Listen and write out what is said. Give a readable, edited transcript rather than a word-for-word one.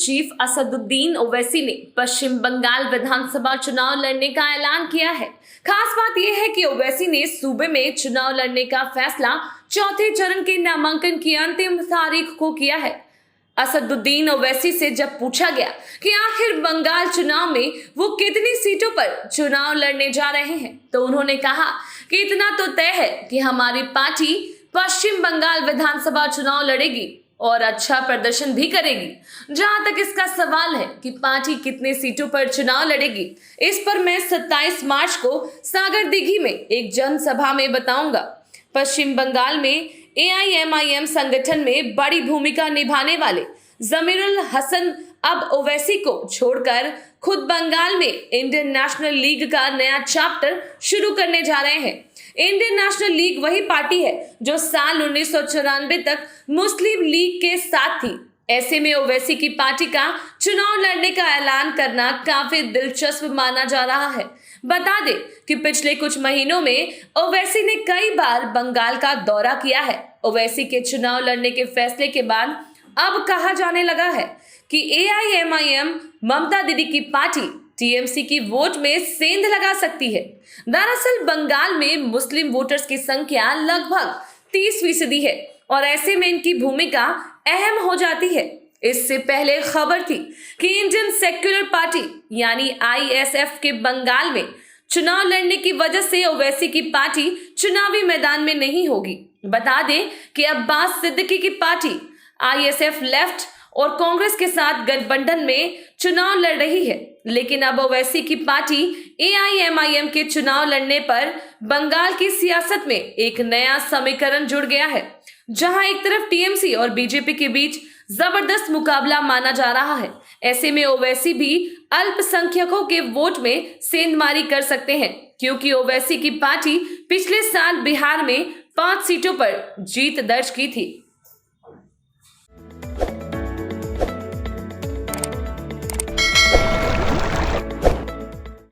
Chief Asaduddin Owaisi ने पश्चिम बंगाल विधानसभा चुनाव लड़ने का ऐलान किया है। खास बात यह है कि ओवैसी ने सूबे में चुनाव लड़ने का फैसला चौथे चरण के नामांकन की अंतिम तारीख को किया है। असदुद्दीन ओवैसी से जब पूछा गया कि आखिर बंगाल चुनाव में वो कितनी सीटों पर चुनाव लड़ने जा रहे हैं, तो उन्होंने कहा कि इतना तो तय है कि हमारी पार्टी पश्चिम बंगाल विधानसभा चुनाव लड़ेगी और अच्छा प्रदर्शन भी करेगी। जहां तक इसका सवाल है कि पार्टी कितने सीटों पर चुनाव लड़ेगी, इस पर मैं 27 मार्च को सागर दिघी में एक जनसभा में बताऊंगा। पश्चिम बंगाल में AIMIM संगठन में बड़ी भूमिका निभाने वाले जमीरुल हसन अब ओवैसी को छोड़कर खुद बंगाल में इंडियन नेशनल लीग का नया चैप्टर शुरू करने जा रहे हैं। इंडियन नेशनल लीग वही पार्टी है जो साल 1994 तक मुस्लिम लीग के साथ थी। ऐसे में ओवैसी की पार्टी का चुनाव लड़ने का ऐलान करना काफी दिलचस्प माना जा रहा है। बता दें कि पिछले कुछ महीनों में ओवैसी ने कई बार बंगाल का दौरा किया है। ओवैसी के चुनाव लड़ने के फैसले के बाद अब कहा जाने लगा है कि AIMIM ममता दीदी की पार्टी TMC की वोट में सेंध लगा सकती है। दरअसल बंगाल में मुस्लिम वोटर्स की संख्या लगभग 30% है और ऐसे में इनकी भूमिका अहम हो जाती है। इससे पहले खबर थी कि इंडियन सेक्युलर पार्टी यानी ISF के बंगाल में चुनाव लड़ने की वजह से ओवैसी की पार्टी चुनावी मैदान में नहीं होगी। बता दें कि अब्बास सिद्दीकी की पार्टी ISF लेफ्ट और कांग्रेस के साथ गठबंधन में चुनाव लड़ रही है, लेकिन अब ओवैसी की पार्टी AIMIM के चुनाव लड़ने पर बंगाल की सियासत में एक नया समीकरण जुड़ गया है, जहां एक तरफ TMC और BJP के बीच जबरदस्त मुकाबला माना जा रहा है। ऐसे में ओवैसी भी अल्पसंख्यकों के वोट में सेंधमारी कर सकते हैं, क्योंकि ओवैसी की पार्टी पिछले साल बिहार में 5 सीटों पर जीत दर्ज की थी।